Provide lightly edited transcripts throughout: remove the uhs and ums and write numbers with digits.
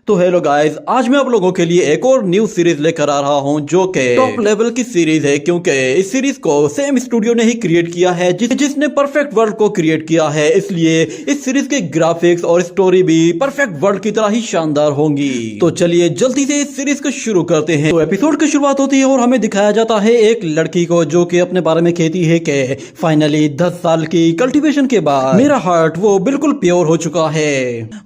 तो hello guys, आज मैं आप लोगों के लिए एक और न्यू सीरीज लेकर आ रहा हूं जो कि टॉप लेवल की सीरीज है, क्योंकि इस सीरीज को सेम स्टूडियो ने ही क्रिएट किया है जिसने परफेक्ट वर्ल्ड को क्रिएट किया है। इसलिए इस सीरीज के ग्राफिक्स और स्टोरी भी परफेक्ट वर्ल्ड की तरह ही शानदार होंगी। तो चलिए जल्दी से इस सीरीज को शुरू करते हैं। तो एपिसोड की शुरुआत होती है और हमें दिखाया जाता है एक लड़की को जो कि अपने बारे में कहती है कि फाइनली 10 साल की कल्टीवेशन के बाद मेरा हार्ट वो बिल्कुल प्योर हो चुका है।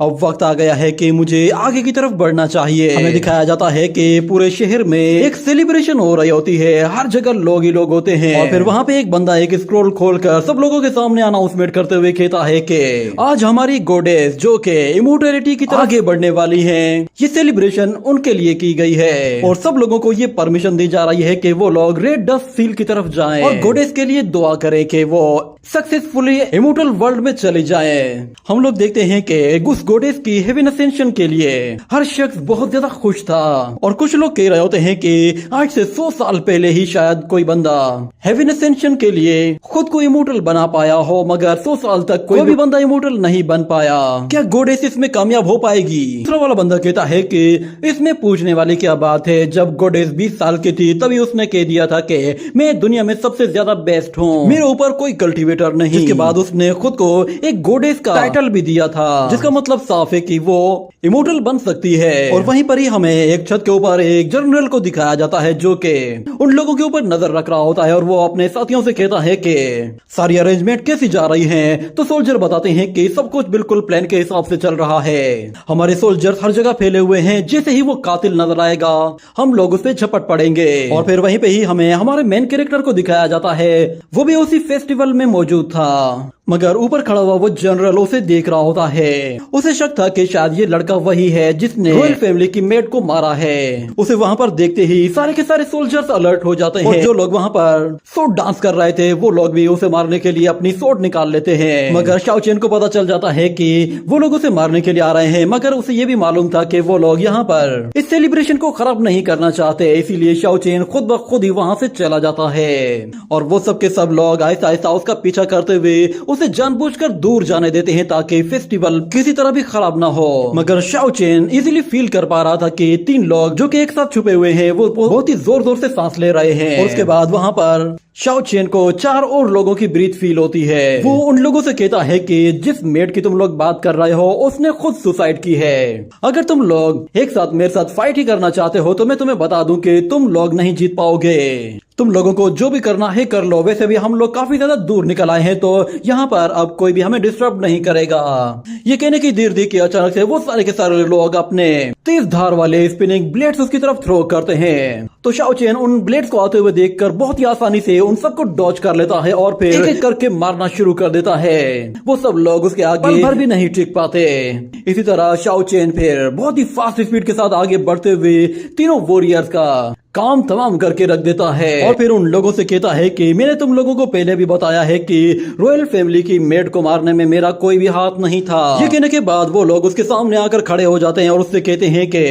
अब वक्त आ गया है कि मुझे आगे की तरफ बढ़ना चाहिए। हमें दिखाया जाता है कि पूरे शहर में एक सेलिब्रेशन हो रही होती है, हर जगह लोग ही लोग होते हैं। और फिर वहाँ पे एक बंदा एक स्क्रॉल खोलकर सब लोगों के सामने अनाउंसमेंट करते हुए कहता है कि आज हमारी गॉडेस जो कि इमोर्टैलिटी की तरफ आगे बढ़ने वाली हैं, ये सेलिब्रेशन उनके लिए की गई है और सब लोगों को ये परमिशन दी जा रही है कि वो लोग रेड डस्ट सील की तरफ जाएं और गॉडेस के लिए दुआ करें कि वो सक्सेसफुली इमोर्टल वर्ल्ड में चले जाएं। हम लोग देखते हैं कि उस गॉडेस की हेवन असेंशन के लिए हर शख्स बहुत ज्यादा खुश था और कुछ लोग कह रहे होते हैं कि आज से 100 साल पहले ही शायद कोई बंदा हेवन असेंशन के लिए खुद को इमोर्टल बना पाया हो, मगर 100 साल तक कोई भी बंदा इमोर्टल नहीं बन पाया। क्या गॉडेस इसमें कामयाब हो पाएगी? दूसरा वाला बंदा कहता है कि इसमें पूछने वाली क्या बात है, जब गॉडेस 20 साल की थी तभी उसने कह दिया था कि मैं दुनिया में सबसे ज्यादा बेस्ट हूँ, मेरे ऊपर कोई कल्टीवेटर नहीं। जिसके बाद उसने खुद को एक गॉडेस का टाइटल भी दिया था, जिसका मतलब साफ है कि वो इमोर्टल बन सकती है। और वहीं पर ही हमें एक छत के ऊपर एक जनरल को दिखाया जाता है जो कि उन लोगों के ऊपर नजर रख रहा होता है और वो अपने साथियों से कहता है कि सारी अरेंजमेंट कैसी जा रही हैं। तो सोल्जर बताते हैं कि सब कुछ बिल्कुल प्लान के हिसाब से चल रहा है, हमारे सोल्जर्स हर जगह फैले हुए हैं, जैसे ही वो कातिल नजर आएगा हम लोग उस पे झपट पड़ेंगे। और फिर वहीं पे ही हमें हमारे मेन कैरेक्टर को दिखाया जाता है, वो भी उसी फेस्टिवल में मौजूद था, मगर ऊपर खड़ा हुआ वो जनरल उसे देख रहा होता है। उसे शक था कि शायद ये लड़का वही है जिसने रॉयल फैमिली की मेड को मारा है। उसे वहाँ पर देखते ही सारे के सारे सोल्जर्स अलर्ट हो जाते हैं और जो लोग वहाँ पर सोट डांस कर रहे थे वो लोग भी उसे मारने के लिए अपनी सोट निकाल लेते हैं। मगर शाओ चेन को पता चल जाता है कि वो लोग उसे मारने के लिए आ रहे हैं, मगर उसे ये भी मालूम था कि वो लोग यहाँ पर इस सेलिब्रेशन को खराब नहीं करना चाहते, इसीलिए शाओ चेन खुद ब खुद ही वहाँ से चला जाता है। और वो सब के सब लोग आहिस्ता आहिस्ता उसका पीछा करते हुए उसे जानबूझकर दूर जाने देते हैं ताकि फेस्टिवल किसी तरह भी खराब ना हो। मगर शाओ चेन इजीली फील कर पा रहा था कि 3 लोग जो कि एक साथ छुपे हुए हैं वो बहुत ही जोर जोर से सांस ले रहे हैं। और उसके बाद वहाँ पर शाओ चेन को 4 और लोगों की ब्रीथ फील होती है। वो उन लोगों से कहता है कि जिस मेड की तुम लोग बात कर रहे हो उसने खुद सुसाइड की है। अगर तुम लोग एक साथ मेरे साथ फाइट ही करना चाहते हो तो मैं तुम्हें बता दूं कि तुम लोग नहीं जीत पाओगे। तुम लोगों को जो भी करना है कर लो, वैसे भी हम लोग काफी ज्यादा दूर निकल आए हैं तो यहाँ पर अब कोई भी हमें डिस्टर्ब नहीं करेगा। ये कहने की देर थी कि अचानक से वो सारे के सारे लोग अपने तेज धार वाले स्पिनिंग ब्लेड्स उसकी तरफ थ्रो करते हैं। तो शाओ चेन उन ब्लेड्स को आते हुए देखकर बहुत ही आसानी से उन सबको डॉज कर लेता है और फिर एक एक करके मारना शुरू कर देता है। वो सब लोग उसके आगे पल भर भी नहीं टिक पाते। इसी तरह शाओ चेन फिर बहुत ही फास्ट स्पीड के साथ आगे बढ़ते हुए तीनों वॉरियर्स का काम तमाम करके रख देता है। और फिर उन लोगों से कहता है कि मैंने तुम लोगों को पहले भी बताया है कि रॉयल फैमिली की मेड को मारने में मेरा कोई भी हाथ नहीं था। ये कहने के बाद वो लोग उसके सामने आकर खड़े हो जाते हैं और उससे कहते हैं कि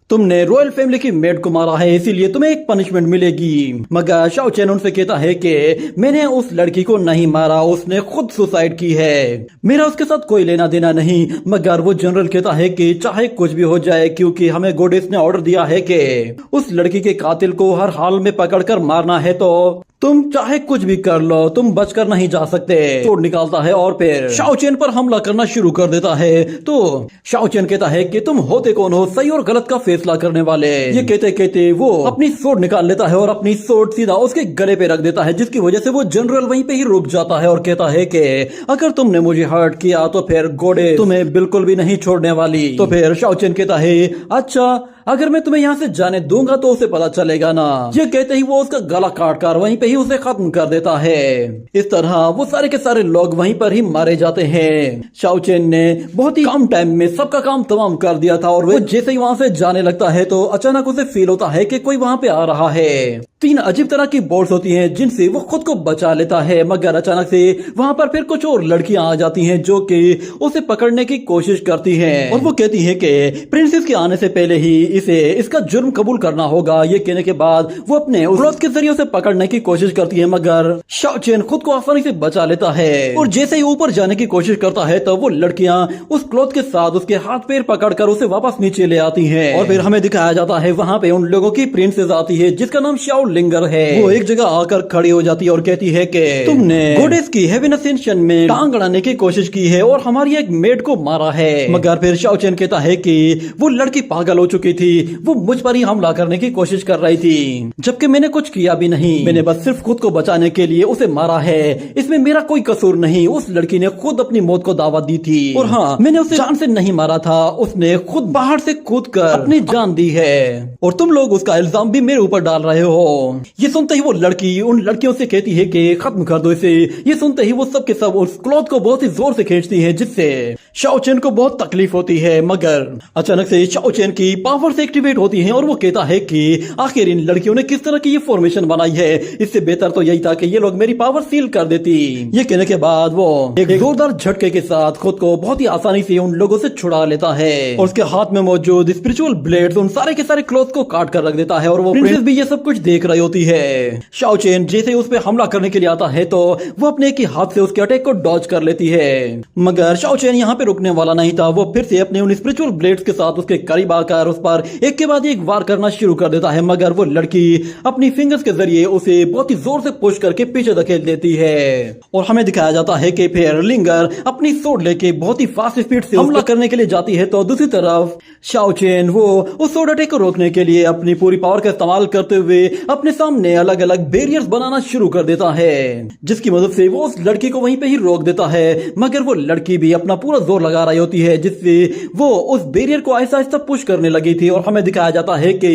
तुमने रॉयल फैमिली की मेड को मारा है, इसीलिए तुम्हें एक पनिशमेंट मिलेगी। मगर शाओ चेन उनसे कहता है कि मैंने उस लड़की को नहीं मारा, उसने खुद सुसाइड की है, मेरा उसके साथ कोई लेना देना नहीं। मगर वो जनरल कहता है कि चाहे कुछ भी हो जाए, क्योंकि हमें गॉडेस ने ऑर्डर दिया है कि उस लड़की के कातिल को हर हाल में पकड़कर मारना है, तो तुम चाहे कुछ भी कर लो, तुम बचकर नहीं जा सकते। तोड़ निकालता है और फिर शाओ चेन पर हमला करना शुरू कर देता है। तो शाओ चेन कहता है कि तुम होते कौन हो सही और गलत का फैसला करने वाले। ये कहते कहते वो अपनी सोट निकाल लेता है और अपनी सोट सीधा उसके गले पे रख देता है, जिसकी वजह से वो जनरल वहीं पे ही रुक जाता है और कहता है कि अगर तुमने मुझे हर्ट किया तो फिर गॉडेस तुम्हें बिल्कुल भी नहीं छोड़ने वाली। तो फिर शाओ चेन कहता है अच्छा अगर मैं तुम्हें यहाँ से जाने दूंगा तो उसे पता चलेगा ना। ये कहते ही वो उसका गला काट कर वहीं पे ही उसे खत्म कर देता है। इस तरह वो सारे के सारे लोग वहीं पर ही मारे जाते हैं। शाओ चेन ने बहुत ही कम टाइम में सबका काम तमाम कर दिया था और वो जैसे ही वहाँ से जाने लगता है तो अचानक उसे फील होता है कि कोई वहाँ पे आ रहा है। 3 अजीब तरह की बोल्ट्स होती हैं जिनसे वो खुद को बचा लेता है, मगर अचानक से वहाँ पर फिर कुछ और लड़कियां आ जाती हैं जो कि उसे पकड़ने की कोशिश करती हैं और वो कहती हैं कि प्रिंसेस के आने से पहले ही इसे इसका जुर्म कबूल करना होगा। ये कहने के बाद वो अपने औलाद के जरिए उसे पकड़ने की कोशिश करती है मगर शाओ चेन खुद को आसानी से बचा लेता है और जैसे ही ऊपर जाने की कोशिश करता है तब वो लड़कियां उस क्लॉथ के साथ उसके हाथ पैर पकड़कर उसे वापस नीचे ले आती हैं और फिर हमें दिखाया जाता है वहाँ पे उन लोगों की प्रिंसेस आती है जिसका नाम शाओ लिंगर है। वो एक जगह आकर खड़ी हो जाती है और कहती है कि तुमने गॉडेस की हेवन असेंशन में टांग अड़ाने की कोशिश की है और हमारी एक मेड को मारा है। मगर फिर शाओ चेन कहता है कि वो लड़की पागल हो चुकी थी, वो मुझ पर ही हमला करने की कोशिश कर रही थी जबकि मैंने कुछ किया भी नहीं, मैंने बस सिर्फ खुद को बचाने के लिए उसे मारा है, इसमें मेरा कोई कसूर नहीं। उस लड़की ने खुद अपनी मौत को दावत दी थी और हाँ, मैंने उसे जान से नहीं मारा था, उसने खुद बाहर से कूद कर अपनी जान दी है और तुम लोग उसका इल्जाम भी मेरे ऊपर डाल रहे हो। ये सुनते ही वो लड़की उन लड़कियों से कहती है कि खत्म कर दो इसे। ये सुनते ही वो सब के सब उस क्लॉथ को बहुत ही जोर से खींचती है जिससे शाओ चेन को बहुत तकलीफ होती है। मगर अचानक से शाओ चेन की पावर से एक्टिवेट होती है और वो कहता है कि आखिर इन लड़कियों ने किस तरह की ये फॉर्मेशन बनाई है, इससे बेहतर तो यही था कि ये लोग मेरी पावर सील कर देती। ये कहने के बाद वो एक जोरदार झटके के साथ खुद को बहुत ही आसानी से उन लोगों से छुड़ा लेता है और उसके हाथ में मौजूद स्पिरिचुअल ब्लेड्स उन सारे के सारे क्लॉथ को काट कर रख देता है और वो प्रिंसेस भी ये सब कुछ देख रही होती है। शाओ चेन जैसे उस पर हमला करने के लिए आता है तो वो अपने एक ही हाथ से उसके अटैक को डॉज कर लेती है। मगर शाओ चेन यहाँ पे रुकने वाला नहीं था, वो फिर से अपने उन स्पिरिचुअल ब्लेड्स के साथ उसके करीब आकर उस पर एक के बाद एक वार करना शुरू कर देता है। मगर वो लड़की अपनी फिंगर्स के जरिए उसे बहुत ही जोर से पुश करके पीछे धकेल देती है और हमें दिखाया जाता है कि फिर लिंगर अपनी सोड लेके बहुत ही फास्ट स्पीड से हमला करने के लिए जाती है तो दूसरी तरफ शाओ चेन वो उस सोड अटैक को रोकने के लिए अपनी पूरी पावर का इस्तेमाल करते हुए अपने सामने अलग अलग बैरियर्स बनाना शुरू कर देता है जिसकी मदद से वो उस लड़की को वहीं पे ही रोक देता है। मगर वो लड़की भी अपना पूरा जोर लगा रही होती है जिससे वो उस बैरियर को आहिस्ता आहिस्ता पुश करने लगी थी और हमें दिखाया जाता है कि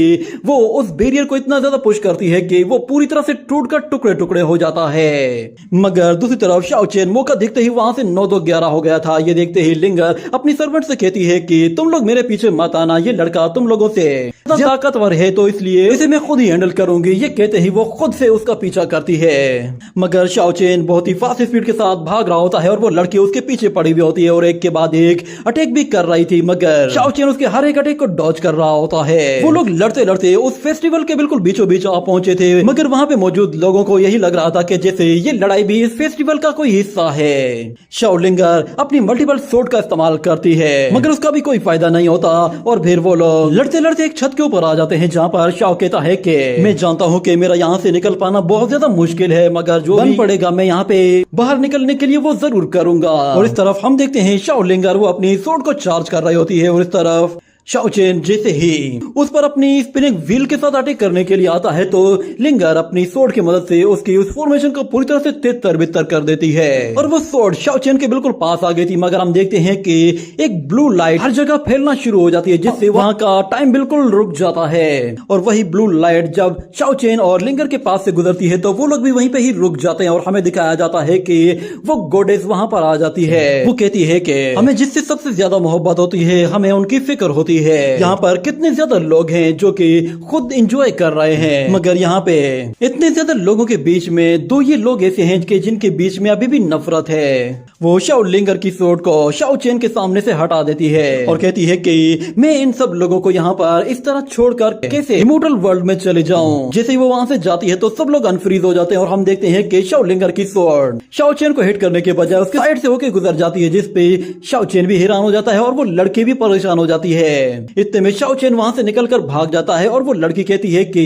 वो उस बैरियर को इतना ज्यादा पुश करती है कि वो पूरी तरह से टूटकर टुकड़े टुकड़े हो जाता है। मगर दूसरी तरफ शाओ चेन मौका देखते ही वहां से 9-2-11 हो गया था। ये देखते ही लिंगर अपनी सर्वेंट से कहती है कि तुम लोग मेरे पीछे मत आना, ये लड़का तुम लोगों से ताकतवर है तो इसलिए इसे मैं खुद ही हैंडल करूंगी। ये कहते ही वो खुद से उसका पीछा करती है। मगर शाओ चेन बहुत ही फास्ट स्पीड के साथ भाग रहा होता है और वो लड़की उसके पीछे पड़ी हुई होती है और एक के बाद एक अटैक भी कर रही थी। मगर शाओ चेन उसके हर एक अटैक को डॉज कर रहा होता है। वो लोग लड़ते लड़ते उस फेस्टिवल के बिल्कुल बीचों बीच आ पहुंचे थे। मगर वहां पे मौजूद लोगों को यही लग रहा था कि जैसे ये लड़ाई भी इस फेस्टिवल का कोई हिस्सा है। शाओ लिंगर अपनी मल्टीपल सोर्ड का इस्तेमाल करती है मगर उसका भी कोई फायदा नहीं होता और फिर वो लोग लड़ते लड़ते एक छत के ऊपर आ जाते हैं जहाँ पर शाओ कहता है कि मैं जानता हूँ कि मेरा यहाँ से निकल पाना बहुत ज्यादा मुश्किल है मगर जो भी पड़ेगा मैं यहाँ पे बाहर निकलने के लिए वो जरूर करूंगा। और इस तरफ हम देखते हैं शाओ लिंगर वो अपनी सोर्ड को चार्ज कर रही होती है और इस तरफ शाओ चेन जैसे ही उस पर अपनी स्पिनिंग व्हील के साथ अटैक करने के लिए आता है तो लिंगर अपनी सोर्ड की मदद से उसकी उस फॉर्मेशन को पूरी तरह से तितर बितर कर देती है और वो सोर्ड शाओ चेन के बिल्कुल पास आ गई थी। मगर हम देखते हैं कि एक ब्लू लाइट हर जगह फैलना शुरू हो जाती है जिससे वहां का टाइम बिल्कुल रुक जाता है और वही ब्लू लाइट जब शाओ चेन और लिंगर के पास से गुजरती है तो वो लोग भी वहीं पे ही रुक जाते हैं और हमें दिखाया जाता है कि वो गॉडेस वहां पर आ जाती है। वो कहती है कि हमें जिससे सबसे ज्यादा मोहब्बत होती है हमें उनकी फिक्र होती है। यहाँ पर कितने ज्यादा लोग हैं जो कि खुद एंजॉय कर रहे हैं मगर यहाँ पे इतने ज्यादा लोगों के बीच में दो ये लोग ऐसे हैं कि जिनके बीच में अभी भी नफरत है। वो शाओ लिंगर की सोर्ड को शाओ चेन के सामने से हटा देती है और कहती है कि मैं इन सब लोगों को यहाँ पर इस तरह छोड़कर कैसे इमोर्टल वर्ल्ड में चले जाऊं। जैसे ही वो वहां से जाती है तो सब लोग अनफ्रीज हो जाते हैं और हम देखते हैं कि शाओ लिंगर की सोर्ड शाओ चेन को हिट करने के बजाय उसके साइड से होकर गुजर जाती है जिसपे शाओ चेन भी हैरान हो जाता है और वो लड़की भी परेशान हो जाती है। इतने में शाओ चेन वहां से निकलकर भाग जाता है और वो लड़की कहती है कि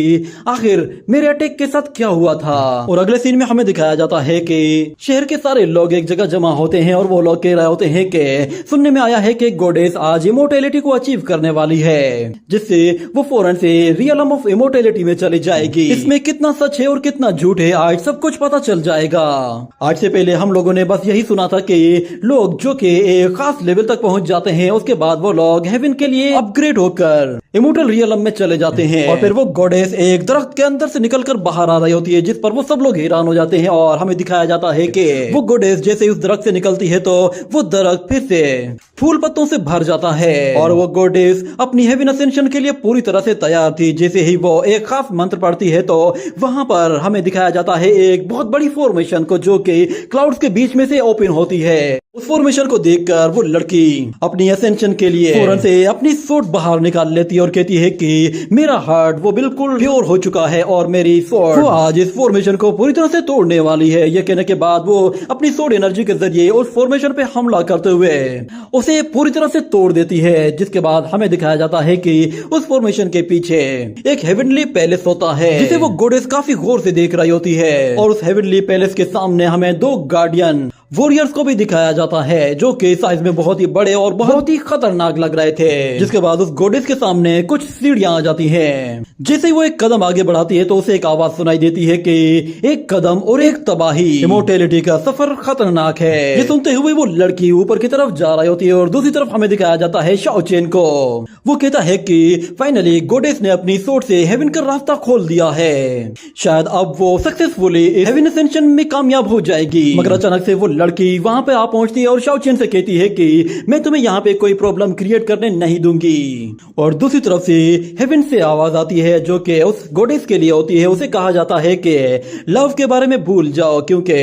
आखिर मेरे अटैक के साथ क्या हुआ था। और अगले सीन में हमें दिखाया जाता है कि शहर के सारे लोग एक जगह जमा होते हैं और वो लोग कह रहे होते हैं कि सुनने में आया है कि गॉडेस आज इमोर्टैलिटी को अचीव करने वाली है जिससे वो फौरन से रियलम ऑफ इमोर्टैलिटी में चली जाएगी। इसमें कितना सच है और कितना झूठ है आज सब कुछ पता चल जाएगा। आज से पहले हम लोगों ने बस यही सुना था कि लोग जो कि एक खास लेवल तक पहुंच जाते हैं उसके बाद वो लोग हेवन के लिए अपग्रेड होकर इमोर्टल रियलम में चले जाते हैं और फिर वो गॉडेस एक दरख्त के अंदर से निकलकर बाहर आ रही होती है जिस पर वो सब लोग हैरान हो जाते हैं और हमें दिखाया जाता है कि वो गॉडेस जैसे उस दरख्त से निकलती है तो वो दरख्त फिर से फूल पत्तों से भर जाता है और वो गॉडेस अपनी हेवन असेंशन के लिए पूरी तरह से तैयार थी। जैसे ही वो एक खास मंत्र पढ़ती है तो वहां पर हमें दिखाया जाता है एक बहुत बड़ी फॉर्मेशन को जो कि क्लाउड्स के बीच में से ओपन होती है। उस फॉर्मेशन को देखकर वो लड़की अपनी असेंशन के लिए फौरन से अपनी सूट बाहर निकाल लेती है और कहती है कि मेरा हार्ट वो बिल्कुल प्योर हो चुका है और मेरी स्वॉर्ड वो आज इस फॉर्मेशन को पूरी तरह से तोड़ने वाली है। ये कहने के बाद वो अपनी स्वॉर्ड एनर्जी के जरिए उस फॉर्मेशन पे हमला करते हुए उसे पूरी तरह से तोड़ देती है, जिसके बाद हमें दिखाया जाता है कि उस फॉर्मेशन के पीछे एक हेवनली पैलेस होता है जिसे वो गॉडेस काफी गौर से देख रही होती है। और उस हेवनली पैलेस के सामने हमें 2 गार्डियन वॉरियर्स को भी दिखाया जाता है जो कि साइज में बहुत ही बड़े और बहुत ही खतरनाक लग रहे थे। जिसके बाद उस गॉडेस के सामने कुछ सीढ़ियां आ जाती हैं। जैसे ही वो एक कदम आगे बढ़ाती है तो उसे एक आवाज सुनाई देती है कि एक कदम और एक तबाही, इमोर्टैलिटी का सफर खतरनाक है। ये सुनते हुए वो लड़की ऊपर की तरफ जा रही होती है और दूसरी तरफ हमें दिखाया जाता है शाओ चेन को। वो कहता है कि फाइनली गॉडेस ने अपनी सोर्ट से हेवन का रास्ता खोल दिया है, शायद अब वो सक्सेसफुली हेवन असेंशन में कामयाब हो जाएगी। मगर अचानक से वो लड़की वहां पे आ पहुंचती है और शाओ चेन से कहती है कि मैं तुम्हें यहाँ पे कोई प्रॉब्लम क्रिएट करने नहीं दूंगी। और दूसरी तरफ से हेवन से आवाज आती है जो कि उस गॉडेस के लिए होती है। उसे कहा जाता है कि लव के बारे में भूल जाओ क्योंकि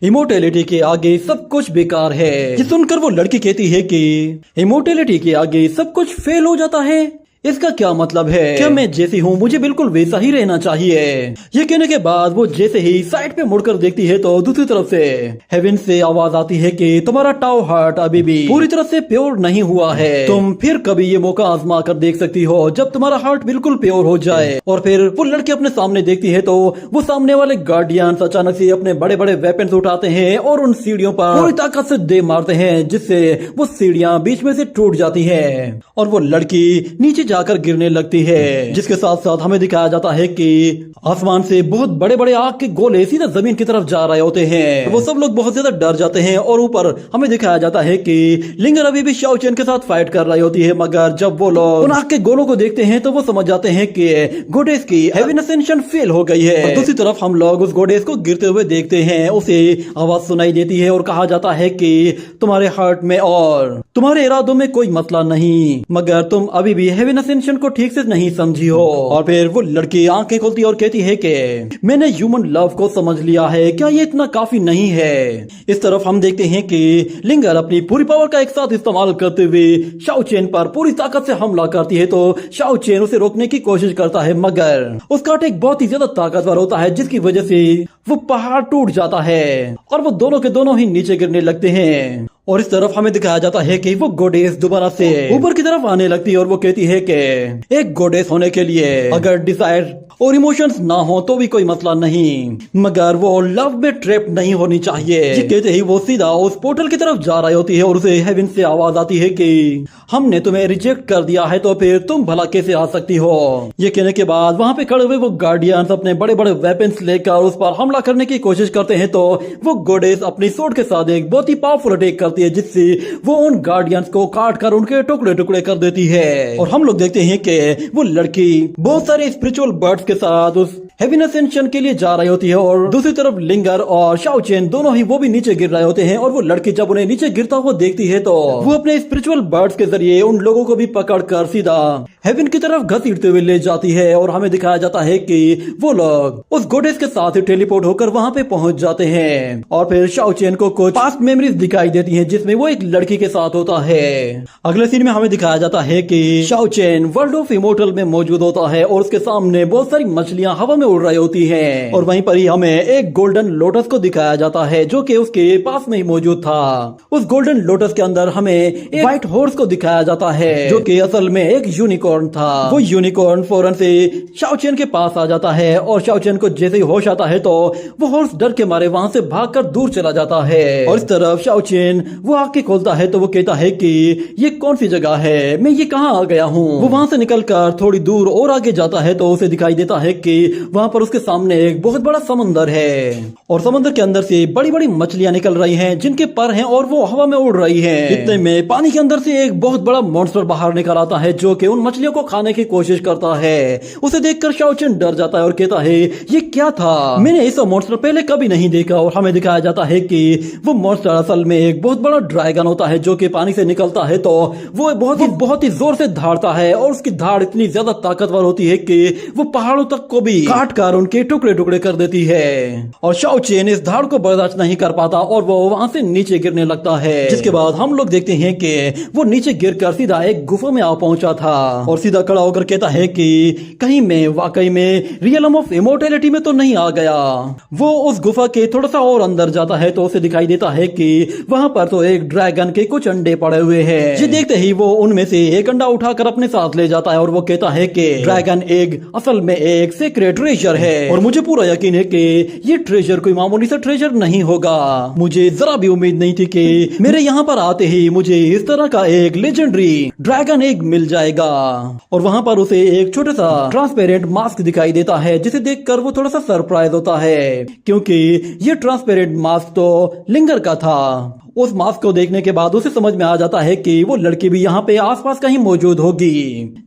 इमोर्टैलिटी के आगे सब कुछ बेकार है। ये सुनकर वो लड़की कहती है कि इमोर्टैलिटी के आगे सब कुछ फेल हो जाता है, इसका क्या मतलब है? क्या मैं जैसी हूँ मुझे बिल्कुल वैसा ही रहना चाहिए? ये कहने के बाद वो जैसे ही साइड पे मुड़कर देखती है तो दूसरी तरफ से हेवन से आवाज आती है कि तुम्हारा टाओ हार्ट अभी भी पूरी तरह से प्योर नहीं हुआ है, तुम फिर कभी ये मौका आजमा कर देख सकती हो जब तुम्हारा हार्ट बिल्कुल प्योर हो जाए। और फिर वो लड़की अपने सामने देखती है तो वो सामने वाले गार्डियंस अचानक से अपने बड़े बड़े वेपन्स उठाते हैं और उन सीढ़ियों पर पूरी ताकत से दे मारते हैं, जिससे वो सीढ़ियां बीच में से टूट जाती है और वो लड़की नीचे जाकर गिरने लगती है। जिसके साथ साथ हमें दिखाया जाता है कि आसमान से बहुत बड़े बड़े आग के गोले सीधा जमीन की तरफ जा रहे होते हैं। वो सब लोग बहुत ज्यादा डर जाते हैं और ऊपर हमें दिखाया जाता है कि लिंगर अभी भी शाओ चेन के साथ फाइट कर रही होती है। मगर जब वो लोग उन आग के गोलों को देखते हैं तो वो समझ जाते हैं कि गॉडेस की हेवन असेंशन फेल हो गई है। और दूसरी तरफ हम लोग उस गॉडेस को गिरते हुए देखते हैं। उसे आवाज सुनाई देती है और कहा जाता है कि तुम्हारे हार्ट में और तुम्हारे इरादों में कोई मसला नहीं, मगर तुम अभी भी हेवन असेंशन को ठीक से नहीं समझी हो। और फिर वो लड़की आंखें खोलती है और कहती है कि मैंने ह्यूमन लव को समझ लिया है, क्या ये इतना काफी नहीं है? इस तरफ हम देखते हैं कि लिंगर अपनी पूरी पावर का एक साथ इस्तेमाल करते हुए शाओ चेन पर पूरी ताकत से हमला करती है तो शाओ चेन उसे रोकने की कोशिश करता है, मगर उसका अटैक बहुत ही ज्यादा ताकतवर होता है जिसकी वजह से वो पहाड़ टूट जाता है और वो दोनों के दोनों ही नीचे गिरने लगते हैं। और इस तरफ हमें दिखाया जाता है कि वो गॉडेस दोबारा से ऊपर की तरफ आने लगती है और वो कहती है कि एक गॉडेस होने के लिए अगर डिजायर और इमोशंस ना हो तो भी कोई मसला नहीं, मगर वो लव में ट्रैप नहीं होनी चाहिए। ये कहते ही वो सीधा उस पोर्टल की तरफ जा रही होती है और उसे हेवन से आवाज आती है कि हमने तुम्हें रिजेक्ट कर दिया है तो फिर तुम भला कैसे आ सकती हो? ये कहने के बाद वहाँ पे खड़े हुए वो गार्डियंस अपने बड़े बड़े वेपन्स लेकर उस पर हमला करने की कोशिश करते हैं तो वो गॉडेस अपनी स्वॉर्ड के साथ एक बहुत ही पावरफुल अटैक करती है जिससे वो उन गार्डियंस को काट कर उनके टुकड़े टुकड़े कर देती है। और हम लोग देखते हैं कि वो लड़की बहुत सारे स्पिरिचुअल बर्ड्स के साथ उस हेवन असेंशन के लिए जा रही होती है और दूसरी तरफ लिंगर और शाओ चेन दोनों ही वो भी नीचे गिर रहे होते हैं। और वो लड़की जब उन्हें नीचे गिरता हुआ देखती है तो वो अपने स्पिरिचुअल बर्ड्स के जरिए उन लोगों को भी पकड़कर सीधा हेवन की तरफ घसीटते हुए ले जाती है। और हमें दिखाया जाता है कि वो लोग उस गॉडेस के साथ ही टेलीपोर्ट होकर वहां पे पहुंच जाते हैं। और फिर शाओ चेन को कुछ पास्ट मेमोरीज दिखाई देती हैं जिसमें वो एक लड़की के साथ होता है। अगले सीन में हमें दिखाया जाता है कि Shao chain world of immortal में मौजूद होता है और उसके सामने बहुत सारी मछलियां हवा में उड़ रही होती हैं। और वहीं पर ही हमें एक गोल्डन लोटस को दिखाया जाता है जो कि उसके पास में ही मौजूद था। उस गोल्डन लोटस के अंदर हमें एक व्हाइट हॉर्स को दिखाया जाता है जो कि असल में एक यूनिकॉर्न था। वो यूनिकॉर्न फौरन से शाओ चेन के पास आ जाता है और शाओ चेन को जैसे ही होश आता है तो वो हॉर्स डर के मारे वहां से भागकर दूर चला जाता है। और इस तरफ शाओ चेन वो आंखें खोलता है तो वो कहता है कि ये कौन सी जगह है, मैं ये कहाँ आ गया हूँ। वो वहां से निकलकर थोड़ी दूर और आगे जाता है तो उसे दिखाई देता है कि वहां पर उसके सामने एक बहुत बड़ा समंदर है और समंदर के अंदर से बड़ी बड़ी मछलियां निकल रही हैं जिनके पर हैं और वो हवा में उड़ रही हैं। इतने में पानी के अंदर से एक बहुत बड़ा मॉन्स्टर बाहर निकल आता है जो कि उन मछलियों को खाने की कोशिश करता है। उसे देखकर शाओ चेन डर जाता है और कहता है ये क्या था, मैंने ऐसा मॉन्स्टर पहले कभी नहीं देखा। और हमें दिखाया जाता है कि वो मॉन्स्टर असल में एक बहुत बड़ा ड्रैगन होता है जो कि पानी से निकलता है तो वो बहुत ही जोर से धाड़ता है और उसकी धाड़ इतनी ज्यादा ताकतवर होती है कि वो पहाड़ों तक को भी काट काटकर उनके टुकड़े टुकड़े कर देती है और शाओ चेन इस धाड़ को बर्दाश्त नहीं कर पाता और वो वहां से नीचे गिरने लगता है। जिसके बाद हम लोग देखते हैं कि वो नीचे गिरकर सीधा एक गुफा में आ पहुंचा था और सीधा खड़ा होकर कहता है कि कहीं मैं वाकई में रियलम ऑफ इमोर्टैलिटी में तो नहीं आ गया। वो उस गुफा के थोड़ा सा और अंदर जाता है तो उसे दिखाई देता है कि वहां पर तो एक ड्रैगन के कुछ अंडे पड़े हुए हैं। ये देखते ही वो उनमें से एक अंडा उठाकर अपने साथ ले जाता है और वो कहता है कि ड्रैगन एग असल में एक सीक्रेट ट्रेजर है और मुझे पूरा यकीन है कि ये ट्रेजर कोई मामूली सा ट्रेजर नहीं होगा। मुझे जरा भी उम्मीद नहीं थी कि मेरे यहाँ पर आते ही मुझे इस तरह का एक लेजेंडरी ड्रैगन एग मिल जाएगा। और वहाँ पर उसे एक छोटा सा ट्रांसपेरेंट मास्क दिखाई देता है जिसे देखकर वो थोड़ा सा सरप्राइज होता है क्योंकि ये ट्रांसपेरेंट मास्क तो लिंगर का था। उस मास्क को देखने के बाद उसे समझ में आ जाता है कि वो लड़की भी यहाँ पे आसपास कहीं मौजूद होगी।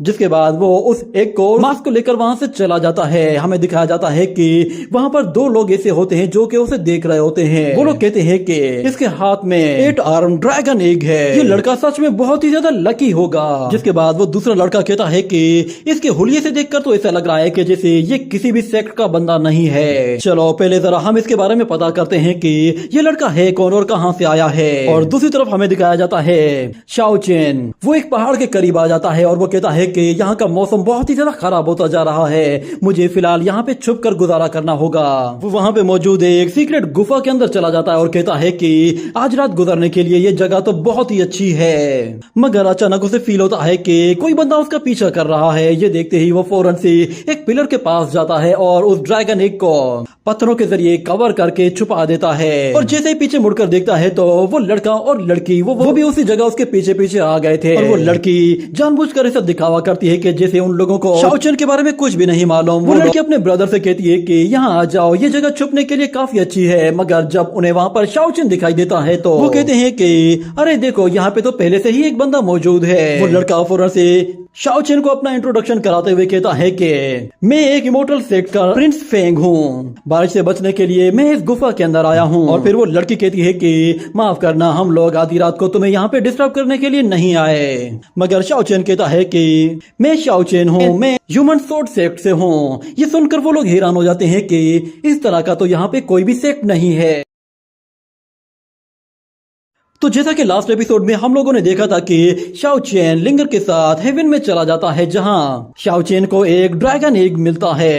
जिसके बाद वो उस एक को मास्क को लेकर वहां से चला जाता है। हमें दिखाया जाता है कि वहां पर दो लोग ऐसे होते हैं जो कि उसे देख रहे होते हैं। वो लोग कहते हैं कि इसके हाथ में 8 आर्म ड्रैगन एग है, ये लड़का सच में बहुत ही ज्यादा लकी होगा। जिसके बाद वो दूसरा लड़का कहता है कि इसके हुलिये से देखकर तो ऐसा लग रहा है कि जैसे ये किसी भी सेक्ट का बंदा नहीं है। चलो पहले जरा हम इसके बारे में पता करते हैं कि ये लड़का है कौन और कहाँ से आया है। और दूसरी तरफ हमें दिखाया जाता है शाओ चेन। वो एक पहाड़ के करीब आ जाता है और वो कहता है कि यहाँ का मौसम बहुत ही ज्यादा खराब होता जा रहा है, मुझे फिलहाल यहाँ पे छुप कर गुजारा करना होगा। वो वहाँ पे मौजूद एक सीक्रेट गुफा के अंदर चला जाता है और कहता है कि आज रात गुजरने के लिए ये जगह तो बहुत ही अच्छी है। मगर अचानक उसे फील होता है कि कोई बंदा उसका पीछा कर रहा है। ये देखते ही वो फौरन से एक पिलर के पास जाता है और उस ड्रैगन एग को पत्थरों के जरिए कवर करके छुपा देता है। और जैसे ही पीछे मुड़कर देखता है तो वो लड़का और लड़की वो भी उसी जगह उसके पीछे पीछे आ गए थे। और वो लड़की जानबूझकर ऐसा दिखावा करती है कि जैसे उन लोगों को शाओ चेन के बारे में कुछ भी नहीं मालूम। वो लड़की अपने ब्रदर से कहती है कि यहाँ आ जाओ, ये जगह छुपने के लिए काफी अच्छी है। मगर जब उन्हें वहाँ पर शाओ चेन दिखाई देता है तो वो कहते हैं कि अरे देखो यहाँ पे तो पहले से ही एक बंदा मौजूद है। वो लड़का फौरन से शाओ चेन को अपना इंट्रोडक्शन कराते हुए कहता है कि मैं एक इमोर्टल सेक्ट का प्रिंस फेंग हूँ, बारिश से बचने के लिए मैं इस गुफा के अंदर आया हूँ। और फिर वो लड़की कहती है कि माफ करना, हम लोग आधी रात को तुम्हें यहाँ पे डिस्टर्ब करने के लिए नहीं आए। मगर शाओ चेन कहता है कि मैं शाओ चेन हूँ, मैं ह्यूमन सोर्ड सेक्ट से हूँ। ये सुनकर वो लोग हैरान हो जाते हैं कि इस तरह का तो यहाँ पे कोई भी सेक्ट नहीं है। तो जैसा कि लास्ट एपिसोड में हम लोगों ने देखा था कि शाओ चेन लिंगर के साथ हेवन में चला जाता है जहां शाओ चेन को एक ड्रैगन एग मिलता है।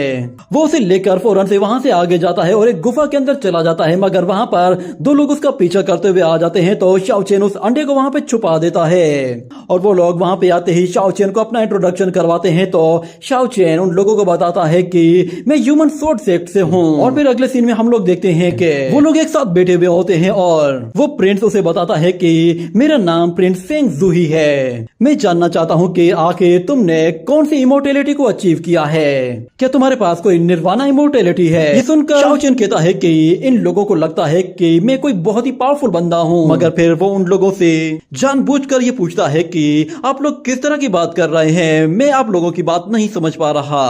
वो उसे लेकर फौरन से वहां से आगे जाता है और एक गुफा के अंदर चला जाता है। मगर वहां पर दो लोग उसका पीछा करते हुए आ जाते हैं तो शाओ चेन उस अंडे को वहां पे छुपा देता है। और वो लोग वहां पे आते ही शाओ चेन को अपना इंट्रोडक्शन करवाते हैं तो शाओ चेन उन लोगों को बताता है कि मैं ह्यूमन सोर्ड सेक्ट से हूँ। और फिर अगले सीन में हम लोग देखते हैं कि वो लोग एक साथ बैठे हुए होते हैं और वो प्रिंस उसे बताता है कि मेरा नाम प्रिंस फेंग जूही है, मैं जानना चाहता हूँ कि आखिर तुमने कौन सी इमोर्टैलिटी को अचीव किया है, क्या तुम्हारे पास कोई निर्वाणा इमोर्टैलिटी है। ये सुनकर शाओ चेन कहता है कि इन लोगों को लगता है कि मैं कोई बहुत ही पावरफुल बंदा हूँ। मगर फिर वो उन लोगों से जानबूझकर ये पूछता है कि आप लोग किस तरह की बात कर रहे हैं, मैं आप लोगों की बात नहीं समझ पा रहा।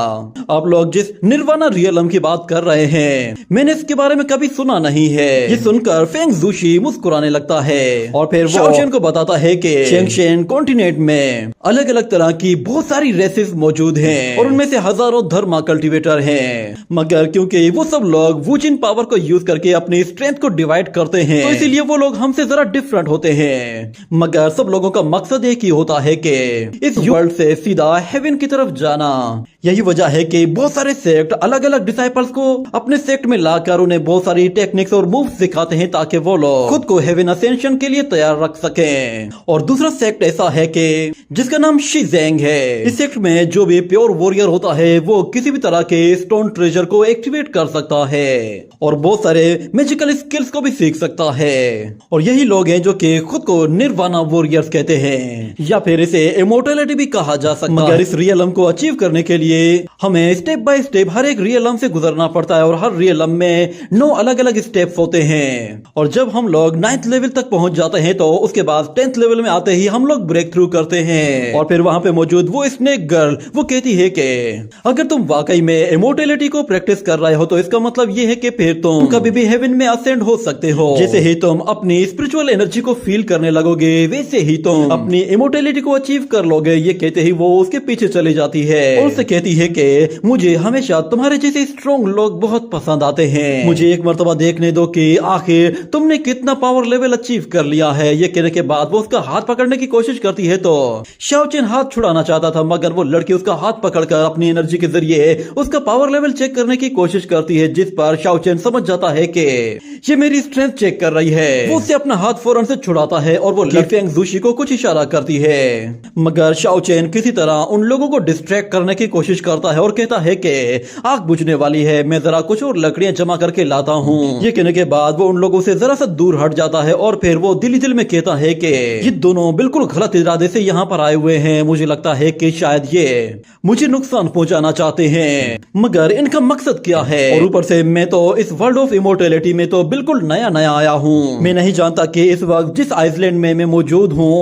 आप लोग जिस निर्वाणा रियलम की बात कर रहे हैं मैंने इसके बारे में कभी सुना नहीं है। ये सुनकर फेंग जूशी मुस्कुराने लगता है और फिर शाओ चेन को बताता है कि शेंगशेन कॉन्टिनेंट में अलग अलग तरह की बहुत सारी रेसेस मौजूद हैं और उनमें से हजारों धर्मा कल्टीवेटर हैं। मगर क्योंकि वो सब लोग वुजिन पावर को यूज करके अपनी स्ट्रेंथ को डिवाइड करते हैं तो इसीलिए वो लोग हमसे जरा डिफरेंट होते हैं। मगर सब लोगों का मकसद एक ही होता है कि इस वर्ल्ड से सीधा हेवन की तरफ जाना। यही वजह है कि बहुत सारे सेक्ट अलग अलग डिसाइपल्स को अपने सेक्ट में लाकर उन्हें बहुत सारी टेक्निक्स और मूव्स सिखाते हैं ताकि वो लोग खुद को हेवन असेंशन के लिए तैयार रख सकें। और दूसरा सेक्ट ऐसा है कि जिसका नाम शीजेंग है। इस सेक्ट में जो भी प्योर वॉरियर होता है वो किसी भी तरह के स्टोन ट्रेजर को एक्टिवेट कर सकता है और बहुत सारे मैजिकल स्किल्स को भी सीख सकता है। और यही लोग हैं जो कि खुद को निर्वाणा वॉरियर्स कहते हैं या फिर इसे इमोर्टैलिटी भी कहा जा सकता है। मगर इस रियलम को अचीव करने के लिए हमें स्टेप बाय स्टेप हर एक रियलम से गुजरना पड़ता है और हर रियलम में 9 अलग अलग स्टेप्स होते हैं। और जब हम लोग 9th लेवल तक पहुंच जाते हैं तो उसके बाद 10th लेवल में आते ही हम लोग ब्रेक थ्रू करते हैं। और फिर वहां पे मौजूद वो स्नेक गर्ल वो कहती है कि अगर तुम वाकई में इमोर्टैलिटी को प्रैक्टिस कर रहे हो तो इसका मतलब ये है कि फिर तुम कभी भी हेवन में असेंड हो सकते हो। जैसे ही तुम अपनी स्पिरिचुअल एनर्जी को फील करने लगोगे वैसे ही तुम अपनी इमोर्टैलिटी को अचीव कर लोगे। ये कहते ही वो उसके पीछे चली जाती है और उससे कहती है कि मुझे हमेशा तुम्हारे जैसे स्ट्रॉन्ग लोग बहुत पसंद आते हैं, मुझे एक मर्तबा देखने दो कि आखिर तुमने कितना पावर लेवल अचीव कर लिया है। ये कहने के बाद वो उसका हाथ पकड़ने की कोशिश करती है तो शाओ चेन हाथ छुड़ाना चाहता था, मगर वो लड़की उसका हाथ पकड़कर अपनी एनर्जी के जरिए उसका पावर लेवल चेक करने की कोशिश करती है, जिस पर शाओ चेन समझ जाता है कि ये मेरी स्ट्रेंथ चेक कर रही है। वो उससे अपना हाथ फौरन से छुड़ाता है और वो फेंग ज़ुशी को कुछ इशारा करती है, मगर शाओ चेन किसी तरह उन लोगों को डिस्ट्रैक्ट करने की कोशिश करता है और कहता है कि आग बुझने वाली है, मैं जरा कुछ और लकड़ियां जमा करके लाता हूँ। ये कहने के बाद वो उन लोगों से जरा सा दूर हट जाता है और फिर वो दिल ही दिल में कहता है कि ये दोनों बिल्कुल गलत इरादे से यहाँ पर आए हुए हैं, मुझे लगता है कि शायद ये मुझे नुकसान पहुंचाना चाहते हैं, मगर इनका मकसद क्या है। और ऊपर से मैं तो इस वर्ल्ड ऑफ इमोर्टेलिटी में तो बिल्कुल नया आया हूँ, मैं नहीं जानता कि इस वक्त जिस आइसलैंड में मैं मौजूद हूँ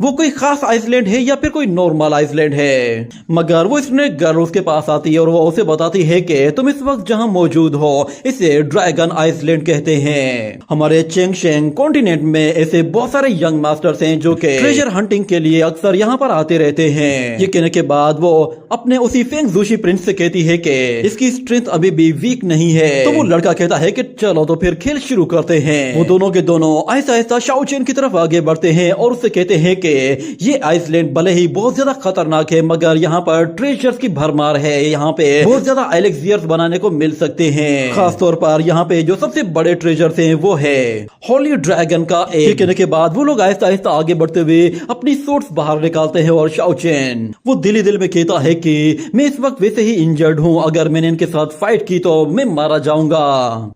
वो कोई खास आइसलैंड है या फिर कोई नॉर्मल आइसलैंड है। मगर वो स्नेक गर्ल उसके पास आती है और वो उसे बताती है कि तुम इस वक्त जहां मौजूद हो इसे ड्रैगन आइसलैंड कहते हैं। हमारे चेंगशेंग कॉन्टिनेंट में ऐसे बहुत सारे यंग मास्टर्स हैं जो कि ट्रेजर हंटिंग के लिए अक्सर यहाँ पर आते रहते हैं। ये कहने के बाद वो अपने उसी फेंग ज़ुशी प्रिंस से कहती है कि इसकी स्ट्रेंथ अभी भी वीक नहीं है। तो वो लड़का कहता है कि चलो तो फिर खेल शुरू करते हैं। वो दोनों के दोनों आहिस्ता आहिस्ता शाओ चेन की तरफ आगे बढ़ते हैं और उससे कहते हैं कि ये आइसलैंड भले ही बहुत ज्यादा खतरनाक है, मगर यहाँ पर ट्रेजर्स की भरमार है, यहाँ पे बहुत ज्यादा एलेक्सियर्स बनाने को मिल सकते हैं। खास तौर पर यहाँ पे जो सबसे बड़े ट्रेजर्स हैं वो है होली ड्रैगन का एक। कहने के बाद वो लोग आहिस्ता आहिस्ता आगे बढ़ते हुए अपनी सोर्स बाहर निकालते हैं और शाओ चेन वो दिल ही दिल में कहता है कि मैं इस वक्त वैसे ही इंजर्ड हूँ, अगर मैंने इनके साथ फाइट की तो मैं मारा जाऊंगा।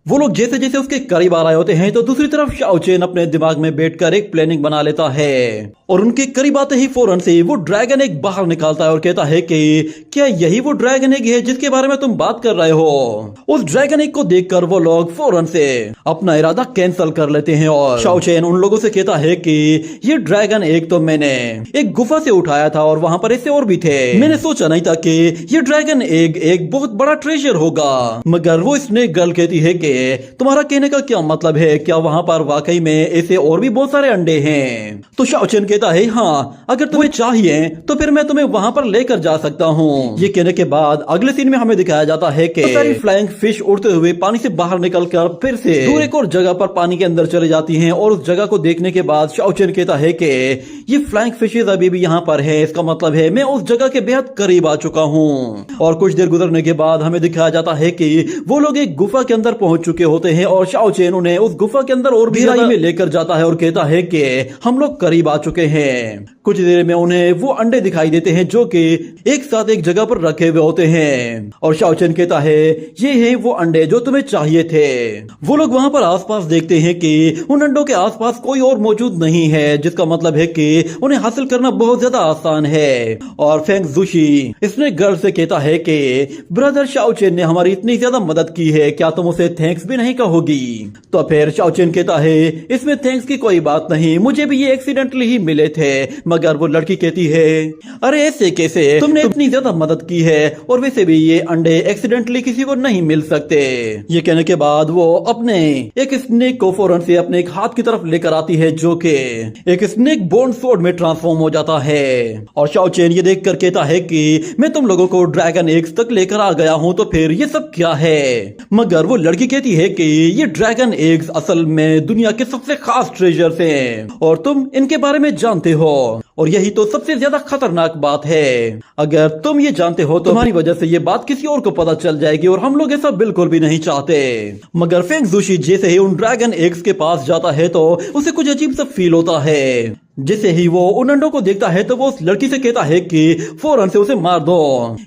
वो लोग जैसे जैसे उसके करीब आ रहे होते हैं तो दूसरी तरफ शाओ चेन अपने दिमाग में बैठकर एक प्लानिंग बना लेता है और उनके करीब आते ही फौरन से वो ड्रैगन एग बाहर निकालता है और कहता है कि क्या यही वो ड्रैगन एग है जिसके बारे में तुम बात कर रहे हो। उस ड्रैगन एग को देखकर वो लोग फौरन से अपना इरादा कैंसिल कर लेते हैं और शाओ चेन उन लोगों से कहता है कि ये ड्रैगन एग तो मैंने एक गुफा से उठाया था और वहां पर ऐसे और भी थे, मैंने सोचा नहीं था कि ये ड्रैगन एग एक बहुत बड़ा ट्रेजर होगा। मगर वो स्नेक गर्ल कहती है कि तुम्हारा कहने का क्या मतलब है, क्या वहां पर वाकई में ऐसे और भी बहुत सारे अंडे हैं। तो शाओ चेन कहता है हाँ, अगर तुम्हें चाहिए तो फिर मैं तुम्हें वहां पर लेकर जा सकता हूँ। ये कहने के बाद अगले सीन में हमें दिखाया जाता है कि सारी फ्लाइंग फिश उड़ते हुए पानी से बाहर निकलकर फिर से दूर एक और जगह पर पानी के अंदर चले जाती हैं और उस जगह को देखने के बाद शाओ चेन कहता है कि ये फ्लाइंग फिशेज अभी भी यहाँ पर है, इसका मतलब है मैं उस जगह के बेहद करीब आ चुका हूँ। और कुछ देर गुजरने के बाद हमें दिखाया जाता है कि वो लोग एक गुफा के अंदर पहुंच चुके होते हैं और शाओ चेन उन्हें उस गुफा के अंदर और गहराई में लेकर जाता है और कहता है कि हम लोग करीब आ चुके हैं। कुछ देर में उन्हें वो अंडे दिखाई देते हैं जो कि एक साथ एक जगह पर रखे हुए होते हैं और शाओ चेन कहता है ये है वो अंडे जो तुम्हें चाहिए थे। वो लोग वहां पर आसपास देखते हैं कि उन अंडों के आसपास कोई और मौजूद नहीं है, जिसका मतलब है कि उन्हें हासिल करना बहुत ज्यादा आसान है। और फेंग ज़ुशी इसने गर्ल से कहता है कि ब्रदर शाओ चेन ने हमारी इतनी ज्यादा मदद की है, क्या तुम उसे थैंक्स भी नहीं कहोगी। तो फिर शाओ चेन कहता है इसमें थैंक्स की कोई बात नहीं, मुझे भी ये एक्सीडेंटली ही मिले थे। मगर वो लड़की कहती है अरे ऐसे कैसे, तुमने इतनी ज्यादा मदद की है और वैसे भी ये अंडे एक्सीडेंटली किसी को नहीं मिल सकते। ये कहने के बाद वो अपने एक स्नेक को फौरन से अपने एक हाथ की तरफ लेकर आती है जो कि एक स्नेक बोन स्वॉर्ड में ट्रांसफॉर्म हो जाता है। और शाओ चेन ये देखकर कहता है कि मैं तुम लोगों को ड्रैगन एग्स तक लेकर आ गया हूँ, तो फिर ये सब क्या है। मगर वो लड़की कहती है कि ये ड्रैगन एग्स असल में दुनिया के सबसे खास ट्रेजर्स हैं और तुम इनके बारे में जानते हो और यही तो सबसे ज्यादा खतरनाक बात है। अगर तुम ये जानते हो तो तुम्हारी वजह से ये बात किसी और को पता चल जाएगी और हम लोग ऐसा बिल्कुल भी नहीं चाहते। मगर फेंग ज़ुशी जैसे ही उन ड्रैगन एग्स के पास जाता है तो उसे कुछ अजीब सा फील होता है। जैसे ही वो उन अंडों को देखता है तो वो उस लड़की से कहता है कि फौरन से उसे मार दो।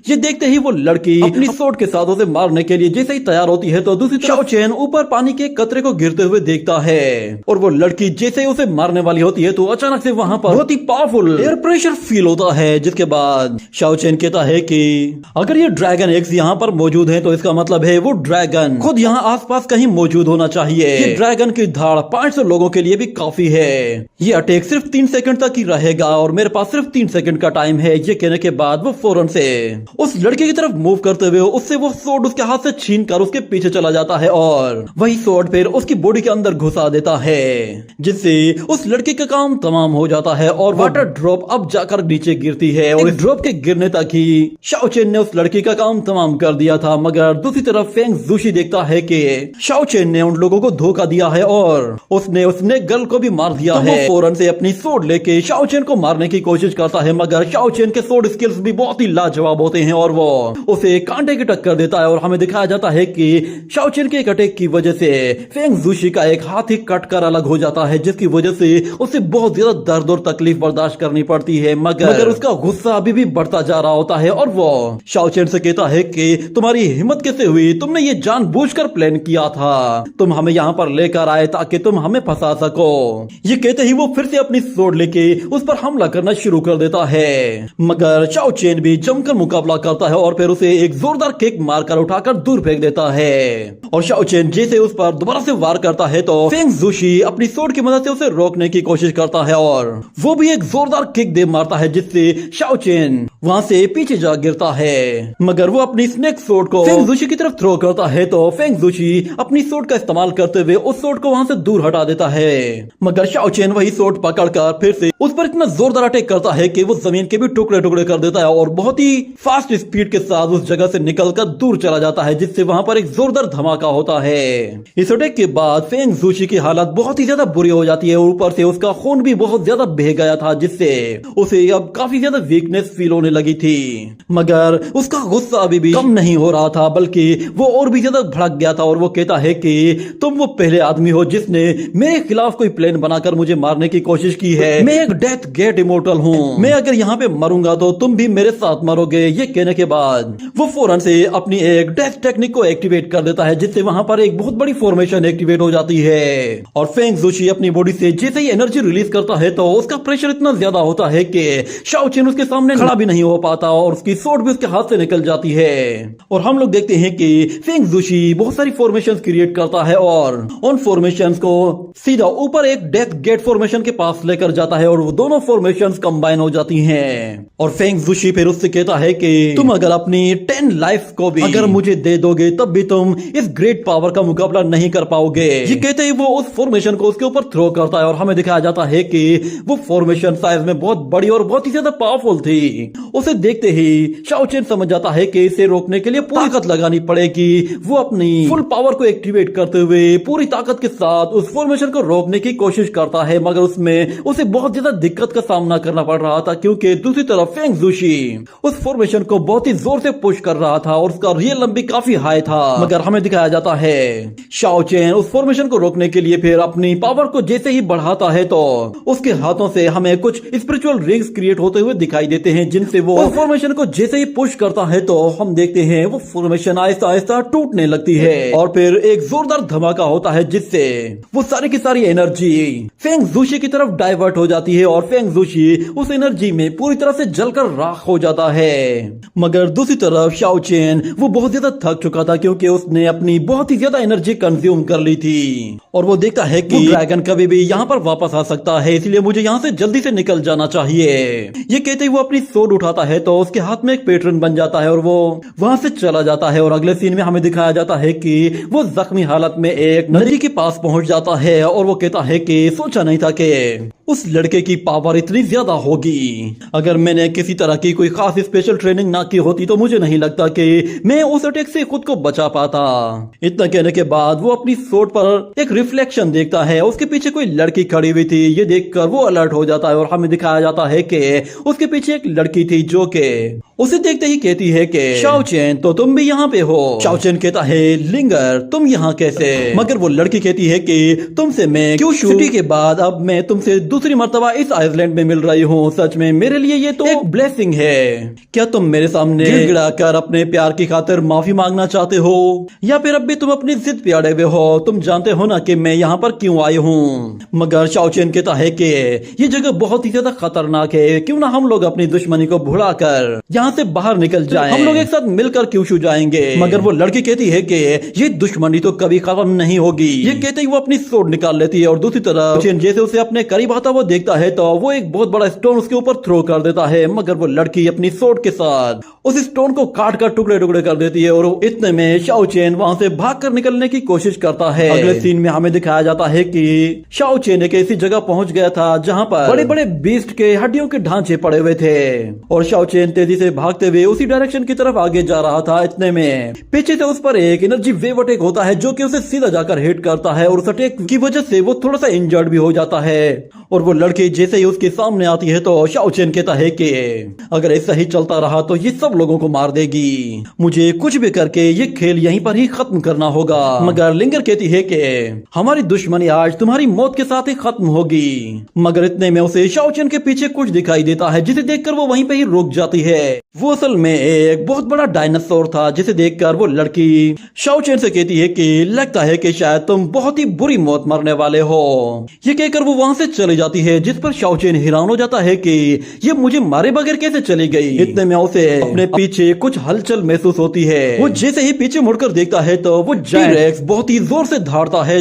ये देखते ही वो लड़की अपनी स्वॉर्ड के साथ उसे मारने के लिए जैसे ही तैयार होती है तो दूसरी तरफ शाओ चेन ऊपर पानी के कतरे को गिरते हुए देखता है और वो लड़की जैसे ही उसे मारने वाली होती है तो अचानक से वहां पर बहुत ही पावरफुल एयर प्रेशर फील होता है, जिसके बाद शाओ चेन कहता है कि अगर ये ड्रैगन एग्स यहाँ पर मौजूद है तो इसका मतलब है वो ड्रैगन खुद यहाँ आसपास कहीं मौजूद होना चाहिए। ये ड्रैगन की धाड़ 500 लोगों के लिए भी काफी है। ये अटैक सिर्फ 3 सेकंड तक ही रहेगा और मेरे पास सिर्फ 3 सेकंड का टाइम है। ये कहने के बाद वो फौरन से उस उस लड़के की तरफ मूव करते हुए उससे वो सोड उसके हाथ से छीन कर उसके पीछे चला जाता है और वही सोड फिर उसकी बॉडी के अंदर घुसा देता है, जिससे उस लड़के का काम तमाम हो जाता है और वाटर ड्रॉप अब जाकर नीचे गिरती है और इस ड्रॉप के गिरने तक ही शाओ चेन ने उस लड़की का काम तमाम कर दिया था। मगर दूसरी तरफ फेंग जूशी देखता है कि शाओ चेन ने उन लोगों को धोखा दिया है और उसने गर्ल को भी मार दिया है। वो फौरन से अपनी सोड लेके शाओ चेन को मारने की कोशिश करता है, मगर शाओ चेन के सोड स्किल्स भी बहुत ही लाजवाब होते हैं और वो उसे कांटे की टक्कर देता है और हमें दिखाया जाता है कि शाओ चेन के एक अटैक की वजह से फेंग जूशी का एक हाथ ही कट कर अलग हो जाता है, जिसकी वजह से उसे बहुत ज्यादा दर्द और तकलीफ बर्दाश्त करनी पड़ती है। मगर उसका गुस्सा अभी भी बढ़ता जा रहा होता है और वो शाओ चेन से कहता है कि तुम्हारी हिम्मत कैसे हुई, तुमने ये जानबूझकर प्लान किया था, तुम हमें यहाँ पर लेकर आए ताकि तुम हमें फंसा सको। ये कहते ही वो फिर से अपनी सोड लेके उस पर हमला करना शुरू कर देता है, मगर शाओ चेन भी जमकर मुकाबला करता है और फिर उसे एक जोरदार किक मारकर उठाकर दूर फेंक देता है। और शाओ चेन जैसे उस पर दोबारा से वार करता है तो फेंग जूशी अपनी सोड की मदद से उसे रोकने की कोशिश करता है और वो भी एक जोरदार किक दे मारता है, जिससे शाओ चेन वहां से पीछे जा गिरता है। मगर वो अपनी स्नेक सोड को फेंग जूशी की तरफ थ्रो करता है तो फेंग जूशी अपनी सोड का इस्तेमाल करते हुए उस सोड को वहां से दूर हटा देता है, मगर शाओ चेन वही सोड पकड़कर फिर से उस पर इतना जोरदार अटैक करता है कि वो जमीन के भी टुकड़े टुकड़े कर देता है और बहुत ही फास्ट स्पीड के साथ उस जगह से निकलकर दूर चला जाता है, जिससे वहां पर एक जोरदार धमाका होता है। इस अटैक के बाद फेंग जूशी की हालत बहुत ही ज्यादा बुरी हो जाती है और ऊपर से उसका खून भी बहुत ज्यादा बह गया था, जिससे उसे अब काफी ज्यादा वीकनेस फील होने लगी थी। मगर उसका गुस्सा अभी भी कम नहीं हो रहा था, बल्कि वो और भी ज्यादा भड़क गया था और वो कहता है कि तुम वो पहले आदमी हो जिसने मेरे खिलाफ कोई प्लान बनाकर मुझे मारने की कोशिश की है। मैं एक डेथ गेट इमोर्टल हूँ, मैं अगर यहाँ पे मरूंगा तो तुम भी मेरे साथ मरोगे। ये कहने के बाद वो फौरन से अपनी एक डेथ टेक्निक को एक्टिवेट कर देता है, जिससे वहां पर एक बहुत बड़ी फॉर्मेशन एक्टिवेट हो जाती है और फेंग जूशी अपनी बॉडी से जैसे ही एनर्जी रिलीज करता है तो उसका प्रेशर इतना ज्यादा होता है कि शाओ चेन उसके सामने खड़ा भी नहीं हो पाता और उसकी सोड भी उसके हाथ से निकल जाती है। और हम लोग देखते हैं कि फेंग जूशी बहुत सारी फॉर्मेशंस क्रिएट करता है और उन फॉर्मेशंस को सीधा ऊपर एक डेथ गेट फॉर्मेशन के पास लेकर जाता है और वो दोनों फॉर्मेशंस कंबाइन हो जाती हैं। और फेंग जूशी फिर उससे कहता है कि तुम अगर अपनी 10 लाइफ को भी अगर मुझे दे दोगे तब भी तुम इस ग्रेट पावर का मुकाबला नहीं कर पाओगे। ये कहते ही वो उस फॉर्मेशन को उसके ऊपर थ्रो करता है और हमें दिखाया जाता है कि वो फॉर्मेशन साइज में बहुत बड़ी और बहुत ही ज्यादा पावरफुल थी। उसे देखते ही शाओ चेन समझ जाता है कि इसे रोकने के लिए पूरी ताकत लगानी पड़ेगी। वो अपनी फुल पावर को एक्टिवेट करते हुए पूरी ताकत के साथ उस फॉर्मेशन को रोकने की कोशिश करता है, मगर उसमें उसे बहुत ज्यादा दिक्कत का सामना करना पड़ रहा था, क्योंकि दूसरी तरफ फेंग जूशी उस फॉर्मेशन को बहुत ही जोर से पुश कर रहा था और उसका रियल लंबी काफी हाई था। मगर हमें दिखाया जाता है शाओ चेन उस फॉर्मेशन को रोकने के लिए फिर अपनी पावर को जैसे ही बढ़ाता है तो उसके हाथों से हमें कुछ स्पिरिचुअल रिंग्स क्रिएट होते हुए दिखाई देते हैं, जिनसे वो उस फॉर्मेशन को जैसे ही पुश करता है तो हम देखते हैं वो फॉर्मेशन आहिस्ता आहिस्ता टूटने लगती है और फिर एक जोरदार धमाका होता है, जिससे वो सारी की सारी एनर्जी फेंग जूशी की तरफ डाइवर्ट हो जाती है और फेंग जूशी उस एनर्जी में पूरी तरह से जलकर राख हो जाता है। मगर दूसरी तरफ शाओ चेन वो बहुत ज्यादा थक चुका था, क्योंकि उसने अपनी बहुत ही ज्यादा एनर्जी कंज्यूम कर ली थी और वो देखता है कि ड्रैगन कभी भी यहाँ पर वापस आ सकता है, इसलिए मुझे यहाँ से जल्दी से निकल जाना चाहिए। ये कहते ही वो अपनी सोड उठाता है तो उसके हाथ में एक पैटर्न बन जाता है और वो वहां से चला जाता है। और अगले सीन में हमें दिखाया जाता है कि वो जख्मी हालत में एक नदी के पास पहुंच जाता है और वो कहता है कि सोचा नहीं था कि उस लड़के की पावर इतनी ज्यादा होगी। अगर मैंने किसी तरह की कोई खास स्पेशल ट्रेनिंग ना की होती तो मुझे नहीं लगता कि मैं उस अटैक से खुद को बचा पाता। इतना कहने के बाद वो अपनी सोड पर एक रिफ्लेक्शन देखता है, उसके पीछे कोई लड़की खड़ी हुई थी। ये देखकर वो अलर्ट हो जाता है और हमें दिखाया जाता है कि उसके पीछे एक लड़की थी जो कि उसे देखते ही कहती है कि शाओ चेन तो तुम भी यहाँ पे हो। शाओ चेन कहता है लिंगर तुम यहाँ कैसे? मगर वो लड़की कहती है कि तुमसे मैं क्यूशू सिटी के बाद अब मैं तुमसे दूसरी मर्तबा इस आइसलैंड में मिल रही हूँ। सच में मेरे लिए ये तो एक ब्लेसिंग है। क्या तुम मेरे सामने गिड़गिड़ाकर अपने प्यार की खातिर माफी मांगना चाहते हो या फिर अब भी तुम अपनी जिद पे अड़े हुए हो? तुम जानते हो ना कि मैं यहाँ पर क्यों आई हूँ। मगर शाओ चेन कहता है कि ये जगह बहुत ही ज्यादा खतरनाक है, क्यों ना हम लोग अपनी दुश्मनी को भुलाकर यहाँ से बाहर निकल जाएं। हम लोग एक साथ मिलकर क्यूशू जाएंगे। मगर वो लड़की कहती है कि ये दुश्मनी तो कभी खत्म नहीं होगी। ये कहते ही वो अपनी सोड निकाल लेती है और दूसरी तरफ जैसे उसे अपने करीब आता वो देखता है तो वो एक बहुत बड़ा स्टोन उसके ऊपर थ्रो कर देता है। मगर वो लड़की अपनी सोड के साथ उस स्टोन को काट कर टुकड़े टुकड़े कर देती है और इतने में शाओ चेन वहां से भागकर निकलने की कोशिश करता है। अगले सीन में हमें दिखाया जाता है कि शाओ चेन एक ऐसी जगह पहुंच गया था जहां पर बड़े बड़े बीस्ट के हड्डियों के ढांचे पड़े हुए थे और शाओ चेन तेजी से भागते हुए उसी डायरेक्शन की तरफ आगे जा रहा था। इतने में पीछे से उस पर एक एनर्जी वेव अटैक होता है जो कि उसे सीधा जाकर हिट करता है और उस अटैक की वजह से वो थोड़ा सा इंजर्ड भी हो जाता है। और वो लड़की जैसे ही उसके सामने आती है तो शाओ चेन कहता है कि अगर ऐसा ही चलता रहा तो ये सब लोगों को मार देगी, मुझे कुछ भी करके ये खेल यहीं पर ही खत्म करना होगा। मगर लिंगर कहती है कि हमारी दुश्मनी आज तुम्हारी मौत के साथ ही खत्म होगी। मगर इतने में उसे शाओ चेन के पीछे कुछ दिखाई देता है जिसे देखकर वो वहीं पे ही रुक जाती है। वो असल में एक बहुत बड़ा डायनासोर था जिसे देखकर वो लड़की शाओ चेन से कहती है कि लगता है कि शायद तुम बहुत ही बुरी मौत मरने वाले हो। ये कहकर वो वहां से चली जाती है जिस पर शाओ चेन हैरान हो जाता है कि ये मुझे मारे बगैर कैसे चली गई। इतने में उसे अपने पीछे कुछ हलचल महसूस होती है। वो जैसे ही पीछे मुड़कर देखता है तो वो टी-रेक्स बहुत ही जोर से दौड़ता है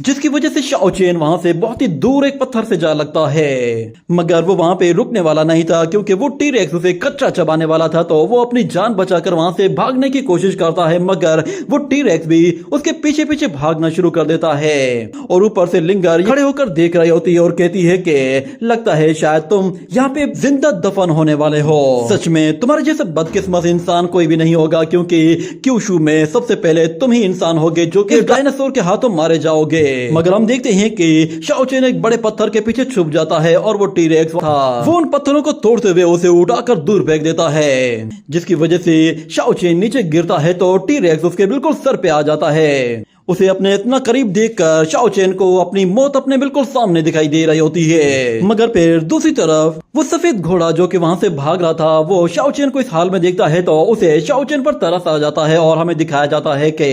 जिसकी वजह से शाओ चेन वहां से बहुत ही दूर एक पत्थर से जा लगता है। मगर वो वहां पे रुकने वाला नहीं था क्योंकि वो टी-रेक्स उसे कच्चा चबाने वाला था तो वो अपनी जान बचाकर वहां से भागने की कोशिश करता है। मगर वो टी-रेक्स भी उसके पीछे पीछे भागना शुरू कर देता है और ऊपर से लिंगर खड़े होकर देख रही होती है और कहती है कि लगता है शायद तुम यहाँ पे जिंदा दफन होने वाले हो। सच में तुम्हारे जैसे बदकिस्मत इंसान कोई भी नहीं होगा क्योंकि क्यूशू में सबसे पहले तुम ही इंसान होगे जो कि डायनासोर के हाथों मारे जाओगे। मगर हम देखते हैं कि शाओ चेन एक बड़े पत्थर के पीछे छुप जाता है और वो टी-रेक्स था वो उन पत्थरों को तोड़ते हुए उसे उठाकर दूर फेंक देता है जिसकी वजह से शाओ चेन नीचे गिरता है तो टी-रेक्स उसके बिल्कुल सर पे आ जाता है। उसे अपने इतना करीब देखकर शाओ चेन को अपनी मौत अपने बिल्कुल सामने दिखाई दे रही होती है। मगर फिर दूसरी तरफ वो सफेद घोड़ा जो कि वहां से भाग रहा था वो शाओ चेन को इस हाल में देखता है तो उसे शाओ चेन पर तरस आ जाता है और हमें दिखाया जाता है कि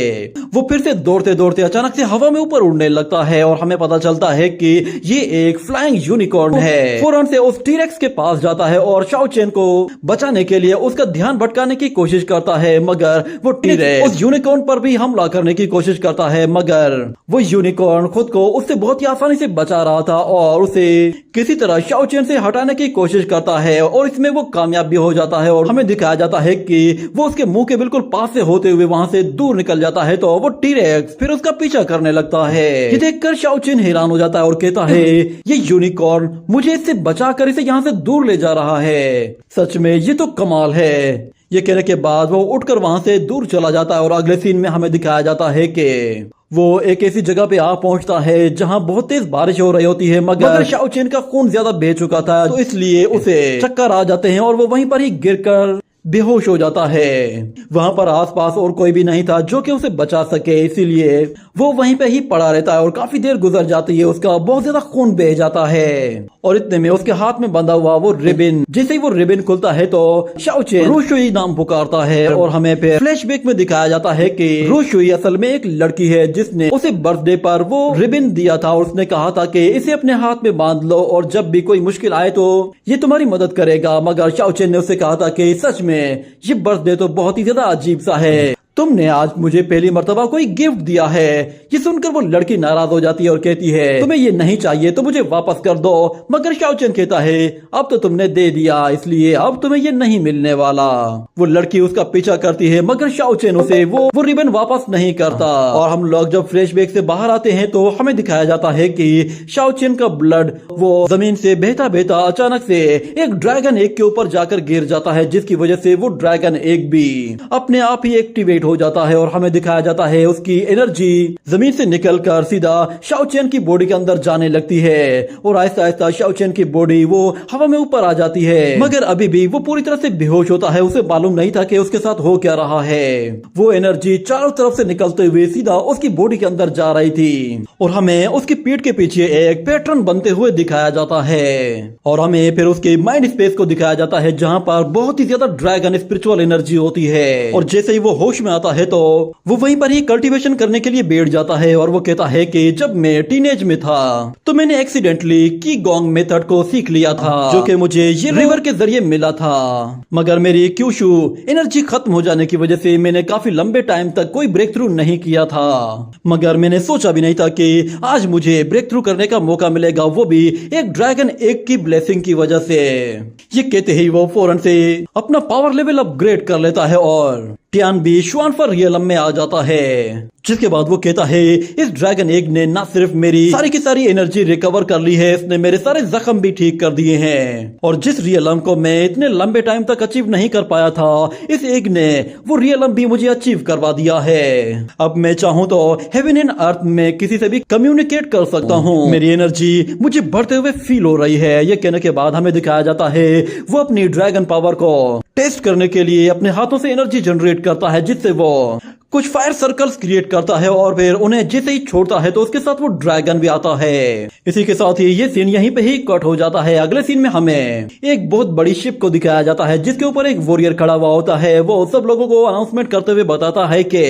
वो फिर से दौड़ते दौड़ते अचानक से हवा में ऊपर उड़ने लगता है और हमें पता चलता है कि ये एक फ्लाइंग यूनिकॉर्न है। फौरन से उस टी-रेक्स के पास जाता है और शाओ चेन को बचाने के लिए उसका ध्यान भटकाने की कोशिश करता है। मगर वो टी-रेक्स उस यूनिकॉर्न पर भी हमला करने की कोशिश करता है मगर वो यूनिकॉर्न खुद को उससे बहुत ही आसानी से बचा रहा था और उसे किसी तरह शाओ चेन से हटाने की कोशिश करता है और इसमें वो कामयाब भी हो जाता है और हमें दिखाया जाता है कि वो उसके मुंह के बिल्कुल पास से होते हुए वहां से दूर निकल जाता है तो वो टी-रेक्स फिर उसका पीछा करने लगता है। ये देखकर शाओ चेन हैरान हो जाता है और कहता है ये यूनिकॉर्न मुझे इससे बचाकर इसे यहाँ से दूर ले जा रहा है, सच में ये तो कमाल है। ये कहने के बाद वो उठकर वहां से दूर चला जाता है और अगले सीन में हमें दिखाया जाता है कि वो एक ऐसी जगह पे आ पहुंचता है जहां बहुत तेज बारिश हो रही होती है मगर शाओ चेन का खून ज्यादा बह चुका था तो इसलिए उसे चक्कर आ जाते हैं और वो वहीं पर ही गिरकर बेहोश हो जाता है। वहां पर आसपास और कोई भी नहीं था जो कि उसे बचा सके, इसीलिए वो वहीं पे ही पड़ा रहता है और काफी देर गुजर जाती है, उसका बहुत ज्यादा खून बह जाता है और इतने में उसके हाथ में बंधा हुआ वो रिबन, जैसे ही वो रिबन खुलता है तो शाओ चेन रुशुई नाम पुकारता है और हमें फिर फ्लैशबैक में दिखाया जाता है कि रुशुई असल में एक लड़की है जिसने उसे बर्थडे पर वो रिबन दिया था और उसने कहा था कि इसे अपने हाथ में बांध लो और जब भी कोई मुश्किल आए तो ये तुम्हारी मदद करेगा। मगर शाओ चेन ने उसे कहा था कि सच में ये बर्थडे तो बहुत ही ज्यादा अजीब सा है, तुमने आज मुझे पहली मर्तबा कोई गिफ्ट दिया है। ये सुनकर वो लड़की नाराज हो जाती है और कहती है तुम्हें ये नहीं चाहिए तो मुझे वापस कर दो। मगर शाओ चेन कहता है अब तो तुमने दे दिया इसलिए अब तुम्हें ये नहीं मिलने वाला। वो लड़की उसका पीछा करती है मगर शाओ चेन उसे वो रिबन वापस नहीं करता और हम लोग जब फ्लैशबैक से बाहर आते हैं तो हमें दिखाया जाता है कि शाओ चेन का ब्लड वो जमीन से बहता बहता अचानक से एक ड्रैगन एग के ऊपर जाकर गिर जाता है जिसकी वजह से वो ड्रैगन एग भी अपने आप ही एक्टिवेट हो जाता है और हमें दिखाया जाता है उसकी एनर्जी जमीन से निकलकर सीधा शाओ चेन की बॉडी के अंदर जाने लगती है और आहिस्ता आहिस्ता शाओ चेन की बॉडी वो हवा में ऊपर आ जाती है। मगर अभी भी वो पूरी तरह से बेहोश होता है, उसे मालूम नहीं था कि उसके साथ हो क्या रहा है। वो एनर्जी चारों तरफ से निकलते हुए सीधा उसकी बॉडी के अंदर जा रही थी और हमें उसकी पीठ के पीछे एक पैटर्न बनते हुए दिखाया जाता है और हमें फिर उसके माइंड स्पेस को दिखाया जाता है जहाँ पर बहुत ही ज्यादा ड्रैगन स्पिरिचुअल एनर्जी होती है और जैसे ही वो होश में आता है तो वो वहीं पर ही कल्टीवेशन करने के लिए बैठ जाता है और वो कहता है कि जब मैं टीनेज में था तो मैंने एक्सीडेंटली की गोंग मेथड को सीख लिया था, जो कि मुझे ये रिवर के जरिए मिला था। मगर मेरी क्यूशू एनर्जी खत्म हो जाने की वजह से मैंने काफी लंबे टाइम तक कोई ब्रेक थ्रू नहीं किया था। मगर मैंने सोचा भी नहीं था कि आज मुझे ब्रेक थ्रू करने का मौका मिलेगा, वो भी एक ड्रैगन एग की ब्लेसिंग की वजह से। ये कहते ही वो फौरन से अपना पावर लेवल अपग्रेड कर लेता है और टियान भी श्वानफर रियलम में आ जाता है। जिसके बाद वो कहता है इस ड्रैगन एग ने ना सिर्फ मेरी सारी की सारी एनर्जी रिकवर कर ली है, इसने मेरे सारे जख्म भी ठीक कर दिए हैं। और जिस रियलम को मैं इतने लंबे टाइम तक अचीव नहीं कर पाया था, इस एग ने वो रियलम भी मुझे अचीव करवा दिया है। अब मैं चाहूँ तो हेवन एंड अर्थ में किसी से भी कम्युनिकेट कर सकता हूँ। मेरी एनर्जी मुझे बढ़ते हुए फील हो रही है। ये कहने के बाद हमें दिखाया जाता है वो अपनी ड्रैगन पावर को टेस्ट करने के लिए अपने हाथों से एनर्जी जनरेट करता है, जिससे वो कुछ फायर सर्कल्स क्रिएट करता है और फिर उन्हें जैसे ही छोड़ता है तो उसके साथ वो ड्रैगन भी आता है। इसी के साथ ही ये सीन यहीं पे ही कट हो जाता है। अगले सीन में हमें एक बहुत बड़ी शिप को दिखाया जाता है जिसके ऊपर एक वॉरियर खड़ा हुआ होता है। वो सब लोगों को अनाउंसमेंट करते हुए बताता है कि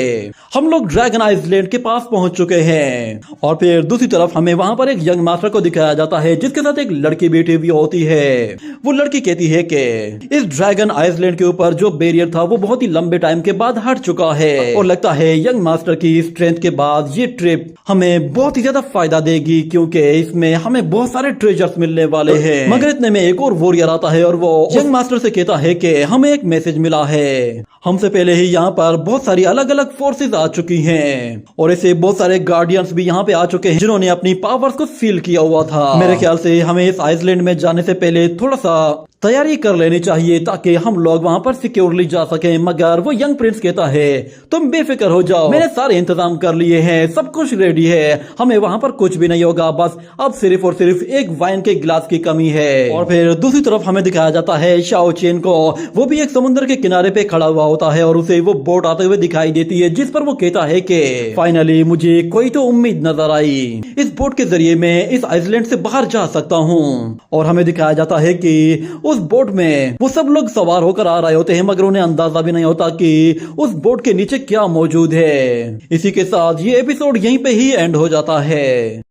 हम लोग ड्रैगन आइलैंड के पास पहुंच चुके हैं। और फिर दूसरी तरफ हमें वहां पर एक यंग मास्टर को दिखाया जाता है जिसके साथ एक लड़की बैठी हुई होती है। वो लड़की कहती है कि इस ड्रैगन आइलैंड के ऊपर जो बैरियर था वो बहुत ही लंबे टाइम के बाद हट चुका है और लगता है यंग मास्टर की स्ट्रेंथ के बाद ये ट्रिप हमें बहुत ही ज्यादा फायदा देगी, क्योंकि इसमें हमें बहुत सारे ट्रेजर्स मिलने वाले हैं। मगर इतने में एक और वॉरियर आता है और वो यंग मास्टर से कहता है कि हमें एक मैसेज मिला है। हमसे पहले ही यहाँ पर बहुत सारी अलग अलग फोर्सेस आ चुकी हैं और ऐसे बहुत सारे गार्डियंस भी यहाँ पे आ चुके हैं जिन्होंने अपनी पावर्स को सील किया हुआ था। मेरे ख्याल से हमें इस आइसलैंड में जाने से पहले थोड़ा सा तैयारी कर लेनी चाहिए ताकि हम लोग वहाँ पर सिक्योरली जा सकें। मगर वो यंग प्रिंस कहता है तुम बेफिक्र हो जाओ, मैंने सारे इंतजाम कर लिए हैं, सब कुछ रेडी है, हमें वहाँ पर कुछ भी नहीं होगा, बस अब सिर्फ और सिर्फ एक वाइन के गिलास की कमी है। और फिर दूसरी तरफ हमें दिखाया जाता है शाओ चेन को। वो भी एक समुद्र के किनारे पे खड़ा हुआ होता है और उसे वो बोट आते हुए दिखाई देती है जिस पर वो कहता है कि फाइनली मुझे कोई तो उम्मीद नजर आई, इस बोट के जरिए मैं इस आइसलैंड से बाहर जा सकता हूँ। और हमें दिखाया जाता है कि उस बोट में वो सब लोग सवार होकर आ रहे होते हैं मगर उन्हें अंदाजा भी नहीं होता कि उस बोट के नीचे क्या मौजूद है। इसी के साथ ये एपिसोड यहीं पे ही एंड हो जाता है।